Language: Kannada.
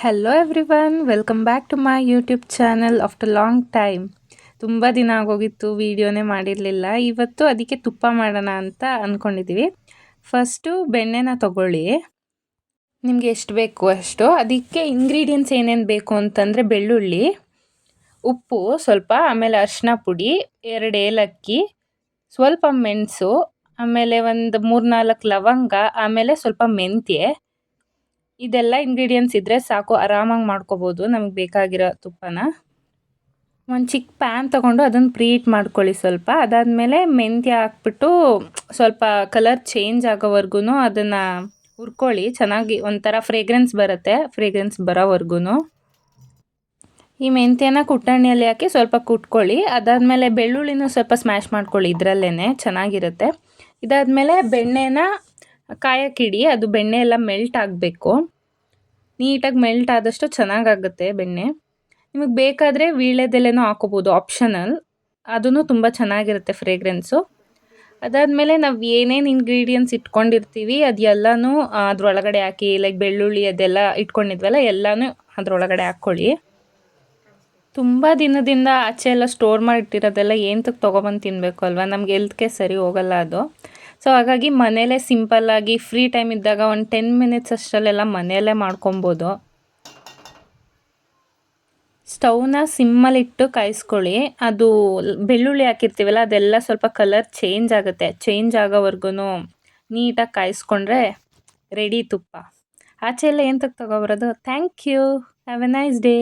Hello everyone, welcome back to my YouTube channel after long time. ತುಂಬ ದಿನ ಆಗೋಗಿತ್ತು, ವೀಡಿಯೋನೇ ಮಾಡಿರಲಿಲ್ಲ. ಇವತ್ತು ಅದಕ್ಕೆ ತುಪ್ಪ ಮಾಡೋಣ ಅಂತ ಅಂದ್ಕೊಂಡಿದ್ದೀವಿ. ಫಸ್ಟು ಬೆಣ್ಣೆನ ತಗೊಳ್ಳಿ, ನಿಮಗೆ ಎಷ್ಟು ಬೇಕು ಅಷ್ಟು. ಅದಕ್ಕೆ ಇಂಗ್ರೀಡಿಯೆಂಟ್ಸ್ ಏನೇನು ಬೇಕು ಅಂತಂದರೆ ಬೆಳ್ಳುಳ್ಳಿ, ಉಪ್ಪು ಸ್ವಲ್ಪ, ಆಮೇಲೆ ಅರಿಶಿನ ಪುಡಿ, 2 ಏಲಕ್ಕಿ, ಸ್ವಲ್ಪ ಮೆಣಸು, ಆಮೇಲೆ ಒಂದು 3-4 ಲವಂಗ, ಆಮೇಲೆ ಸ್ವಲ್ಪ ಮೆಂತ್ಯ. ಇದೆಲ್ಲ ಇಂಗ್ರೀಡಿಯೆಂಟ್ಸ್ ಇದ್ದರೆ ಸಾಕು, ಆರಾಮಾಗಿ ಮಾಡ್ಕೋಬೋದು ನಮಗೆ ಬೇಕಾಗಿರೋ ತುಪ್ಪನ. ಒಂದು ಚಿಕ್ಕ ಪ್ಯಾನ್ ತೊಗೊಂಡು ಅದನ್ನು ಪ್ರೀಟ್ ಮಾಡ್ಕೊಳ್ಳಿ ಸ್ವಲ್ಪ. ಅದಾದಮೇಲೆ ಮೆಂತ್ಯ ಹಾಕ್ಬಿಟ್ಟು ಸ್ವಲ್ಪ ಕಲರ್ ಚೇಂಜ್ ಆಗೋವರೆಗೂ ಅದನ್ನು ಹುರ್ಕೊಳ್ಳಿ. ಚೆನ್ನಾಗಿ ಒಂಥರ ಫ್ರೇಗ್ರೆನ್ಸ್ ಬರುತ್ತೆ, ಫ್ರೇಗ್ರೆನ್ಸ್ ಬರೋವರೆಗೂ. ಈ ಮೆಂತ್ಯನ ಕುಟ್ಟಣಿಯಲ್ಲಿ ಹಾಕಿ ಸ್ವಲ್ಪ ಕುಟ್ಕೊಳ್ಳಿ. ಅದಾದಮೇಲೆ ಬೆಳ್ಳುಳ್ಳಿನೂ ಸ್ವಲ್ಪ ಸ್ಮ್ಯಾಶ್ ಮಾಡ್ಕೊಳ್ಳಿ, ಇದರಲ್ಲೇ ಚೆನ್ನಾಗಿರುತ್ತೆ. ಇದಾದಮೇಲೆ ಬೆಣ್ಣೆನ ಕಾಯಕ್ಕಿಡಿ, ಅದು ಬೆಣ್ಣೆ ಎಲ್ಲ ಮೆಲ್ಟ್ ಆಗಬೇಕು. ನೀಟಾಗಿ ಮೆಲ್ಟ್ ಆದಷ್ಟು ಚೆನ್ನಾಗಾಗುತ್ತೆ ಬೆಣ್ಣೆ. ನಿಮಗೆ ಬೇಕಾದರೆ ವೀಳ್ಯದೆಲೆನೂ ಹಾಕೋಬೋದು, ಆಪ್ಷನಲ್. ಅದೂ ತುಂಬ ಚೆನ್ನಾಗಿರುತ್ತೆ ಫ್ರೇಗ್ರೆನ್ಸು. ಅದಾದಮೇಲೆ ನಾವು ಏನೇನು ಇಂಗ್ರೀಡಿಯೆಂಟ್ಸ್ ಇಟ್ಕೊಂಡಿರ್ತೀವಿ ಅದೆಲ್ಲನೂ ಅದರೊಳಗಡೆ ಹಾಕಿ, ಲೈಕ್ ಬೆಳ್ಳುಳ್ಳಿ ಅದೆಲ್ಲ ಇಟ್ಕೊಂಡಿದ್ವಲ್ಲ ಎಲ್ಲನೂ ಅದರೊಳಗಡೆ ಹಾಕ್ಕೊಳ್ಳಿ. ತುಂಬ ದಿನದಿಂದ ಆಚೆ ಎಲ್ಲ ಸ್ಟೋರ್ ಮಾಡಿಟ್ಟಿರೋದೆಲ್ಲ ಏನಕ್ಕೆ ತೊಗೊಬಂದು ತಿನ್ನಬೇಕು ಅಲ್ವಾ, ನಮ್ಗೆ ಹೆಲ್ತ್ಗೆ ಸರಿ ಹೋಗಲ್ಲ ಅದು. ಸೊ ಹಾಗಾಗಿ ಮನೇಲೇ ಸಿಂಪಲ್ಲಾಗಿ ಫ್ರೀ ಟೈಮ್ ಇದ್ದಾಗ ಒಂದು 10 ಮಿನಿಟ್ಸ್ ಅಷ್ಟರಲ್ಲೆಲ್ಲ ಮನೆಯಲ್ಲೇ ಮಾಡ್ಕೊಬೋದು. ಸ್ಟವ್ನ ಸಿಮ್ಮಲ್ಲಿಟ್ಟು ಕಾಯಿಸ್ಕೊಳ್ಳಿ. ಅದು ಬೆಳ್ಳುಳ್ಳಿ ಹಾಕಿರ್ತೀವಲ್ಲ ಅದೆಲ್ಲ ಸ್ವಲ್ಪ ಕಲರ್ ಚೇಂಜ್ ಆಗುತ್ತೆ. ಚೇಂಜ್ ಆಗೋವರೆಗೂ ನೀಟಾಗಿ ಕಾಯಿಸ್ಕೊಂಡ್ರೆ ರೆಡಿ ತುಪ್ಪ. ಆಚೆ ಎಲ್ಲ ಎಂತಕ್ಕೆ ತೊಗೊಬರೋದು. Thank you, have a nice day.